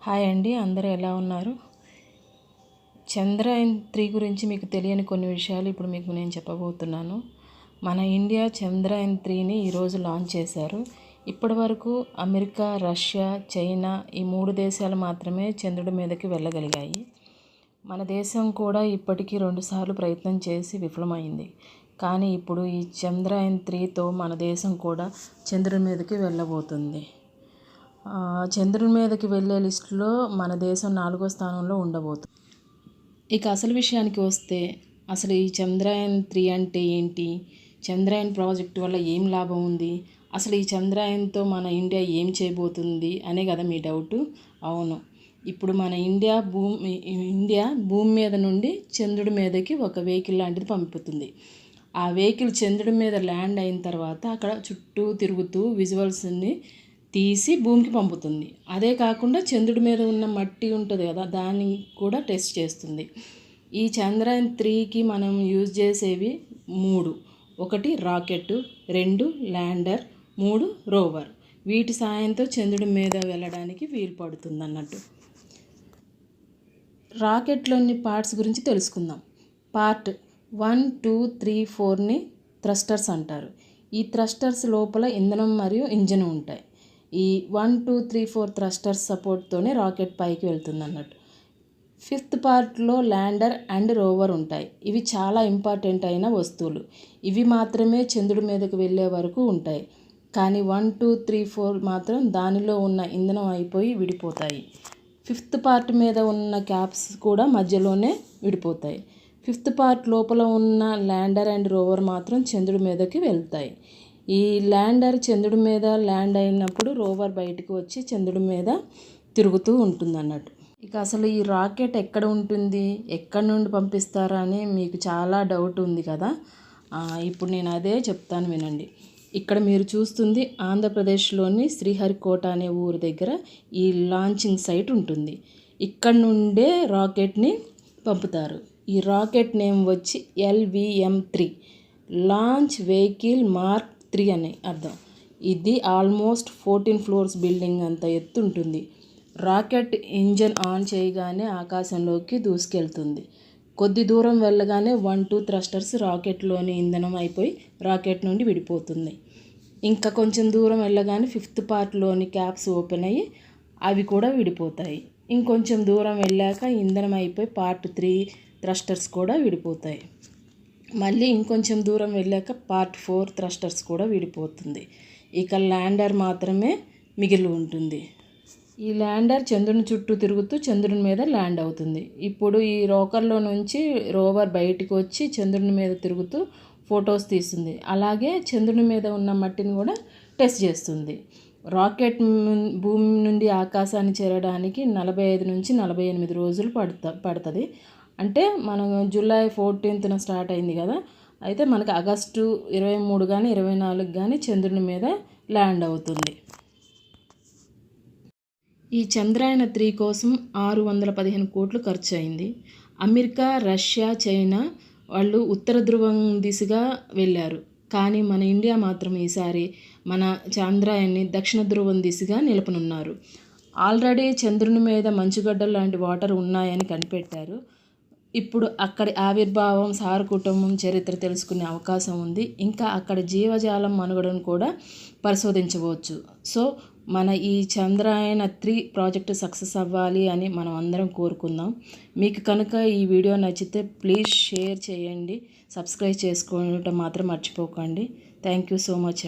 Hi అండి, అందరూ ఎలా ఉన్నారు? చంద్రయాన్ 3 గురించి మీకు తెలియని కొన్ని విషయాలు ఇప్పుడు మీకు నేను చెప్పబోతున్నాను. మన ఇండియా చంద్రయాన్ 3ని ఈరోజు లాంచ్ చేశారు. ఇప్పటివరకు అమెరికా, రష్యా, చైనా ఈ 3 దేశాలు మాత్రమే చంద్రుడి మీదకి వెళ్ళగలిగాయి. మన దేశం కూడా ఇప్పటికీ 2 సార్లు ప్రయత్నం చేసి విఫలమైంది. కానీ ఇప్పుడు ఈ చంద్రయాన్ 3తో మన దేశం కూడా చంద్రుడి మీదకి వెళ్ళబోతుంది. చంద్రుని మీదకి వెళ్ళే లిస్టులో మన దేశం 4వ స్థానంలో ఉండబోతుంది. ఇక అసలు విషయానికి వస్తే, అసలు ఈ చంద్రయాన్ 3 అంటే ఏంటి? చంద్రయాన్ ప్రాజెక్టు వల్ల ఏం లాభం ఉంది? అసలు ఈ చంద్రయాన్తో మన ఇండియా ఏం చేయబోతుంది అనే కదా మీ డౌటు. అవును, ఇప్పుడు మన ఇండియా భూమి మీద నుండి చంద్రుడి మీదకి ఒక వెహికల్ లాంటిది పంపుతుంది. ఆ వెహికల్ చంద్రుడి మీద ల్యాండ్ అయిన తర్వాత అక్కడ చుట్టూ తిరుగుతూ విజువల్స్ని తీసి భూమికి పంపుతుంది. అదే కాకుండా చంద్రుడి మీద ఉన్న మట్టి ఉంటుంది కదా, దాన్ని కూడా టెస్ట్ చేస్తుంది. ఈ చంద్రయాన్ 3కి మనం యూజ్ చేసేవి 3: 1 రాకెట్, 2 ల్యాండర్, 3 రోవర్. వీటి సాయంతో చంద్రుడి మీద వెళ్ళడానికి వీలు పడుతుంది అన్నట్టు. రాకెట్లోని పార్ట్స్ గురించి తెలుసుకుందాం. పార్ట్ 1, 2, 3, 4ని థ్రస్టర్స్ అంటారు. ఈ థ్రస్టర్స్ లోపల ఇంధనం మరియు ఇంజిన్ ఉంటాయి. ఈ 1, 2, 3, 4 థ్రస్టర్స్ సపోర్ట్తోనే రాకెట్ పైకి వెళ్తుంది అన్నట్టు. 5th పార్ట్లో ల్యాండర్ అండ్ రోవర్ ఉంటాయి. ఇవి చాలా ఇంపార్టెంట్ అయిన వస్తువులు. ఇవి మాత్రమే చంద్రుడి మీదకి వెళ్ళే వరకు ఉంటాయి. కానీ 1, 2, 3, 4 మాత్రం దానిలో ఉన్న ఇంధనం అయిపోయి విడిపోతాయి. 5th పార్ట్ మీద ఉన్న క్యాప్స్ కూడా మధ్యలోనే విడిపోతాయి. 5th పార్ట్ లోపల ఉన్న ల్యాండర్ అండ్ రోవర్ మాత్రం చంద్రుడి మీదకి వెళ్తాయి. ఈ ల్యాండర్ చంద్రుడి మీద ల్యాండ్ అయినప్పుడు రోవర్ బయటకు వచ్చి చంద్రుడి మీద తిరుగుతూ ఉంటుంది అన్నట్టు. ఇక అసలు ఈ రాకెట్ ఎక్కడ ఉంటుంది, ఎక్కడి నుండి పంపిస్తారా అని మీకు చాలా డౌట్ ఉంది కదా. ఇప్పుడు నేను అదే చెప్తాను, వినండి. ఇక్కడ మీరు చూస్తుంది ఆంధ్రప్రదేశ్లోని శ్రీహరికోట అనే ఊరు దగ్గర ఈ లాంచింగ్ సైట్ ఉంటుంది. ఇక్కడ నుండే రాకెట్ని పంపుతారు. ఈ రాకెట్ నేమ్ వచ్చి LVM-3, లాంచ్ వెహికల్ మార్క్ 3 అని అర్థం. ఇది ఆల్మోస్ట్ 14 ఫ్లోర్స్ బిల్డింగ్ అంత ఎత్తు ఉంటుంది. రాకెట్ ఇంజన్ ఆన్ చేయగానే ఆకాశంలోకి దూసుకెళ్తుంది. కొద్ది దూరం వెళ్ళగానే 1, 2 థ్రస్టర్స్ రాకెట్లోని ఇంధనం అయిపోయి రాకెట్ నుండి విడిపోతుంది. ఇంకా కొంచెం దూరం వెళ్ళగానే 5th పార్ట్లోని క్యాప్స్ ఓపెన్ అయ్యి అవి కూడా విడిపోతాయి. ఇంకొంచెం దూరం వెళ్ళాక ఇంధనం అయిపోయి పార్ట్ 3 థ్రస్టర్స్ కూడా విడిపోతాయి. మళ్ళీ ఇంకొంచెం దూరం వెళ్ళాక పార్ట్ 4 థ్రస్టర్స్ కూడా విడిపోతుంది. ఇక ల్యాండర్ మాత్రమే మిగిలి ఉంటుంది. ఈ ల్యాండర్ చంద్రుని చుట్టూ తిరుగుతూ చంద్రుని మీద ల్యాండ్ అవుతుంది. ఇప్పుడు ఈ రోకర్లో నుంచి రోవర్ బయటకు వచ్చి చంద్రుని మీద తిరుగుతూ ఫొటోస్ తీస్తుంది. అలాగే చంద్రుని మీద ఉన్న మట్టిని కూడా టెస్ట్ చేస్తుంది. రాకెట్ భూమి నుండి ఆకాశాన్ని చేరడానికి 45 నుంచి 48 రోజులు పడుతుంది. అంటే మనం జూలై 14న స్టార్ట్ అయింది కదా, అయితే మనకి ఆగస్టు 23 కానీ 24 కానీ చంద్రుని మీద ల్యాండ్ అవుతుంది. ఈ చంద్రయాన్ 3 కోసం 615 కోట్లు ఖర్చు అయింది. అమెరికా, రష్యా, చైనా వాళ్ళు ఉత్తర ధ్రువం దిశగా వెళ్ళారు. కానీ మన ఇండియా మాత్రం ఈసారి మన చంద్రయాన్ని దక్షిణ ధ్రువం దిశగా నిలపనున్నారు. ఆల్రెడీ చంద్రుని మీద మంచుగడ్డలు లాంటి వాటర్ ఉన్నాయని కనిపెట్టారు. ఇప్పుడు అక్కడి ఆవిర్భావం, సార కుటుంబం చరిత్ర తెలుసుకునే అవకాశం ఉంది. ఇంకా అక్కడ జీవజాలం మనుగడను కూడా పరిశోధించవచ్చు. సో మన ఈ చంద్రయాన్ 3 ప్రాజెక్టు సక్సెస్ అవ్వాలి అని మనం అందరం కోరుకుందాం. మీకు కనుక ఈ వీడియో నచ్చితే ప్లీజ్ షేర్ చేయండి, సబ్స్క్రైబ్ చేసుకోవడం మాత్రం మర్చిపోకండి. Thank you so much.